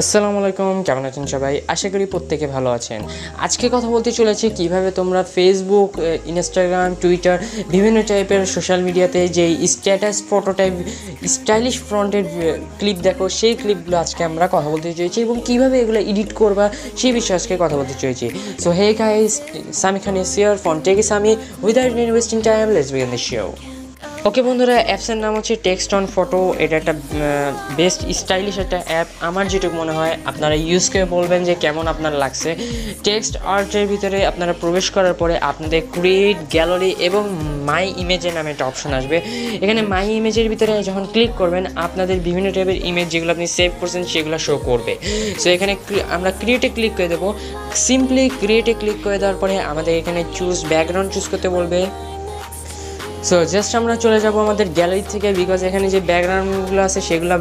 আসসালামু আলাইকুম, কেমন আছেন সবাই? আশা করি প্রত্যেকে ভালো আছেন। আজকে কথা বলতে চলেছি কিভাবে তোমরা ফেসবুক, ইনস্টাগ্রাম, টুইটার বিভিন্ন টাইপের সোশ্যাল মিডিয়াতে যেই স্ট্যাটাস ফটো টাইপ স্টাইলিশ ফ্রন্টের ক্লিপ দেখো, সেই ক্লিপগুলো আজকে আমরা কথা বলতে চেয়েছি এবং কিভাবে এগুলো এডিট করবা সেই বিষয়ে আজকে কথা বলতে চেয়েছি। So hey guys, Sami Khan is here from Techysami. Without any wasting time, let's begin the show. Okay বন্ধুরা, অ্যাপসের নাম হচ্ছে টেক্সট অন ফটো। এটা একটা বেস্ট স্টাইলিশ একটা অ্যাপ। আমার যেটুকু মনে হয় আপনারা ইউজ করে বলবেন যে কেমন আপনার লাগছে। টেক্সট আর্টের ভিতরে আপনারা প্রবেশ করার পরে আপনাদের ক্রিয়েট, গ্যালারি এবং মাই ইমেজের নামে একটা অপশন আসবে। এখানে মাই ইমেজের ভিতরে যখন ক্লিক করবেন আপনাদের বিভিন্ন টাইপের ইমেজ যেগুলো আপনি সেভ করছেন সেগুলো শো করবে। সো এখানে আমরা ক্রিয়েটে ক্লিক করে দেবো। সিম্পলি ক্রিয়েটে ক্লিক করে দেওয়ার পরে আমাদের এখানে চুজ ব্যাকগ্রাউন্ড চুজ করতে বলবে। সো জাস্ট আমরা চলে যাব আমাদের গ্যালারি থেকে, বিকজ এখানে যে ব্যাকগ্রাউন্ডগুলো আছে সেগুলো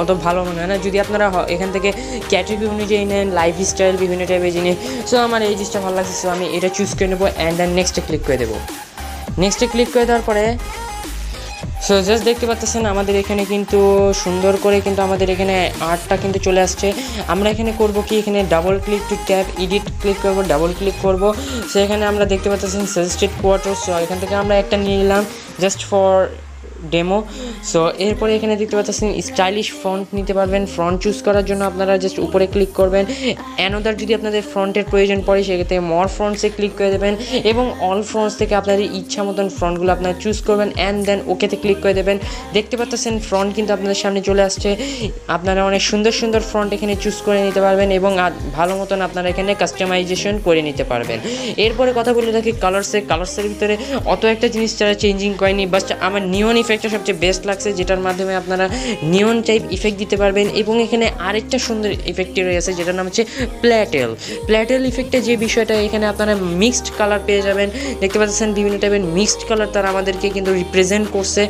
অত ভালো মনে হয় না। যদি আপনারা এখান থেকে ক্যাটাগরি অনুযায়ী নেন, লাইফস্টাইল বিভিন্ন টাইপের জিনিস, সো আমার এই জিনিসটা ভালো লাগছে, সো আমি এটা চুজ করে নেবো অ্যান্ড দেন নেক্সটে ক্লিক করে দেবো। নেক্সটে ক্লিক করে দেওয়ার পরে সো জাস্ট দেখতে পাচ্ছেন আমাদের এখানে কিন্তু সুন্দর করে কিন্তু আমাদের এখানে আর্টটা কিন্তু চলে আসছে। আমরা এখানে করব কি, এখানে double click to tab edit click করব, ডাবল ক্লিক করব। সো এখানে আমরা দেখতে পাচ্ছেন সাজেস্টেড কোয়ার্টার। সো এখান থেকে আমরা একটা নিয়ে নিলাম জাস্ট ফর ডেমো। সো এরপরে এখানে দেখতে পাচ্ছেন স্টাইলিশ ফ্রন্ট নিতে পারবেন। ফ্রন্ট চুজ করার জন্য আপনারা জাস্ট উপরে ক্লিক করবেন। অ্যানোদার যদি আপনাদের ফ্রন্টের প্রয়োজন পড়ে সেক্ষেত্রে মর ফ্রন্টসে ক্লিক করে দেবেন এবং অল ফ্রন্টস থেকে আপনাদের ইচ্ছা মতন ফ্রন্টগুলো আপনারা চুজ করবেন অ্যান্ড দেন ওকেতে ক্লিক করে দেবেন। দেখতে পাচ্ছেন ফ্রন্ট কিন্তু আপনাদের সামনে চলে আসছে। আপনারা অনেক সুন্দর সুন্দর ফ্রন্ট এখানে চুজ করে নিতে পারবেন এবং ভালো মতন আপনারা এখানে কাস্টমাইজেশন করে নিতে পারবেন। এরপরে কথা বলে রাখি কালার্সের ভিতরে অত একটা জিনিস যারা চেঞ্জিং করেনি, বাট আমার নিয়ন ইফেক্টটা সবচেয়ে বেস্ট লাগছে, যেটার মাধ্যমে আপনারা নিয়ন টাইপ ইফেক্ট দিতে পারবেন। এবং এখানে আরেকটা সুন্দর ইফেক্ট রয়েছে যেটার নাম হচ্ছে প্ল্যাটেল ইফেক্টে। যে বিষয়টা এখানে আপনারা মিক্সড কালার পেয়ে যাবেন। দেখতে পাচ্ছেন বিভিন্ন টাইপের মিক্সড কালার তারা আমাদেরকে কিন্তু রিপ্রেজেন্ট করছে।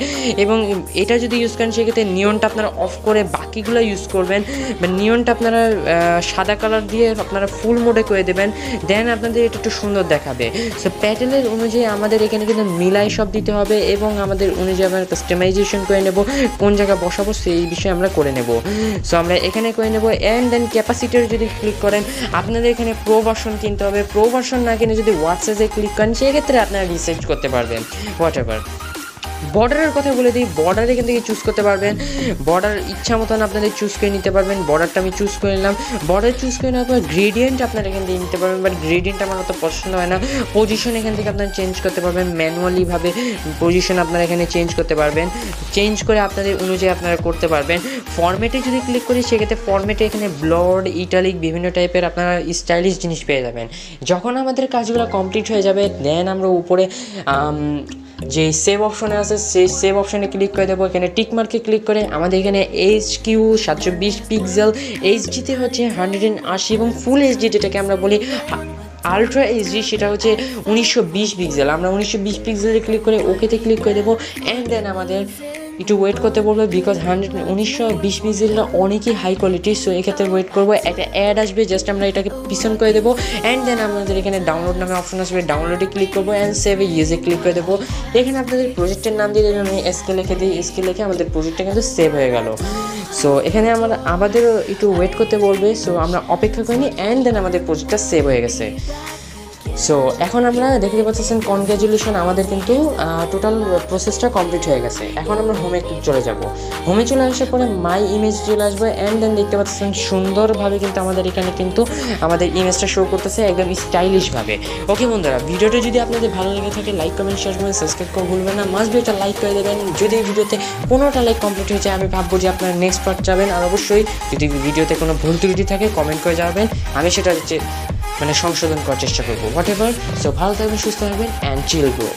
এবং এটা যদি ইউজ করেন সেক্ষেত্রে নিয়নটা আপনারা অফ করে বাকিগুলো ইউজ করবেন, বা নিয়নটা আপনারা সাদা কালার দিয়ে আপনারা ফুল মোডে করে দেবেন, দেন আপনাদের এটা একটু সুন্দর দেখাবে। সো প্যাটেলের অনুযায়ী আমাদের এখানে কিন্তু মিলাই সব দিতে হবে এবং আমাদের অনুযায়ী আমরা কাস্টমাইজেশন করে নেব, কোন জায়গায় বসাবো সেই বিষয়ে আমরা করে নেব। সো আমরা এখানে করে নেব অ্যান্ড দেন ক্যাপাসিটির যদি ক্লিক করেন আপনাদের এখানে প্রো ভার্সন কিনতে হবে। প্রো ভার্সন না কিনে যদি হোয়াটসঅ্যাপে ক্লিক করেন সেক্ষেত্রে আপনারা রিসার্চ করতে পারবেন হোয়াট এভার। বর্ডারের কথা বলে দিই, বর্ডার এখান থেকে চুজ করতে পারবেন। বর্ডার ইচ্ছা মতন আপনাদের চুজ করে নিতে পারবেন। বর্ডারটা আমি চুজ করে নিলাম। বর্ডার চুজ করে নেওয়ার পর গ্রেডিয়েন্ট আপনারা এখান থেকে নিতে পারবেন, বাট গ্রেডিয়েন্ট আমার অত পছন্দ হয় না। পজিশন এখান থেকে আপনারা চেঞ্জ করতে পারবেন, ম্যানুয়ালিভাবে পজিশন আপনারা এখানে চেঞ্জ করতে পারবেন। চেঞ্জ করে আপনাদের অনুযায়ী আপনারা করতে পারবেন। ফরম্যাটে যদি ক্লিক করি সেক্ষেত্রে ফরম্যাটে এখানে ব্লড, ইটালিক বিভিন্ন টাইপের আপনারা স্টাইলিশ জিনিস পেয়ে যাবেন। যখন আমাদের কাজগুলো কমপ্লিট হয়ে যাবে দেন আমরা উপরে যে সেভ অপশনে আছে সেই সেভ অপশনে ক্লিক করে দেবো। এখানে টিক মার্কে ক্লিক করে আমাদের এখানে HQ 720 পিক্সেল, এইচডিতে হচ্ছে 180 এবং ফুল এইচডি যেটাকে আমরা বলি আলট্রা এইচডি সেটা হচ্ছে 1920 পিক্সেল। আমরা 1920 পিক্সেলে ক্লিক করে ওকেতে ক্লিক করে দেবো অ্যান্ড দেন আমাদের একটু ওয়েট করতে বলবো, বিকজ 1920 পিক্সেলটা অনেকই হাই কোয়ালিটি। সো এক্ষেত্রে ওয়েট করবো, একটা অ্যাড আসবে, জাস্ট আমরা এটাকে পিছন করে দেবো অ্যান্ড দেন আমাদের এখানে ডাউনলোড নামে অপশন আসবে, ডাউনলোডে ক্লিক করবো অ্যান্ড সেভে ইউজে ক্লিক করে দেবো। এখানে আপনাদের প্রজেক্টের নাম দিয়ে দেবেন, আমি এসকে লিখে দিই, এসকে লিখে আমাদের প্রজেক্টটা কিন্তু সেভ হয়ে গেল। সো এখানে আমাদেরও একটু ওয়েট করতে বলবে, সো আমরা অপেক্ষা করিনি অ্যান্ড দেন আমাদের প্রজেক্টটা সেভ হয়ে গেছে। সো এখন আমরা দেখতে পাচ্ছেন কনগ্র্যাচুলেশন, আমাদের কিন্তু টোটাল প্রসেসটা কমপ্লিট হয়ে গেছে। এখন আমরা হোমে চলে যাব। হোমে চলে আসার পরে মাই ইমেজ চলে আসবে অ্যান্ড দেন দেখতে পাচ্ছেন সুন্দরভাবে কিন্তু আমাদের এখানে কিন্তু আমাদের ইমেজটা শো করতেছে একদম স্টাইলিশভাবে। ওকে বন্ধুরা, ভিডিওটা যদি আপনাদের ভালো লেগে থাকে লাইক, কমেন্ট, শেয়ার করবেন, সাবস্ক্রাইব করে ভুলবেন না। মাস্ট ভিডিওটা লাইক করে দেবেন। যদি ভিডিওতে 15টা লাইক কমপ্লিট হয়ে যায় আমি ভাববো যে আপনারা নেক্সট পার্ট যাবেন। আর অবশ্যই যদি ভিডিওতে কোনো ভুল ত্রুটি থাকে কমেন্ট করে যাবেন, আমি সেটা সংশোধন করার চেষ্টা করবো হোয়াট এভার। সো ভালো থাকবেন, সুস্থ থাকবেন অ্যান্ড চিল ব্রো।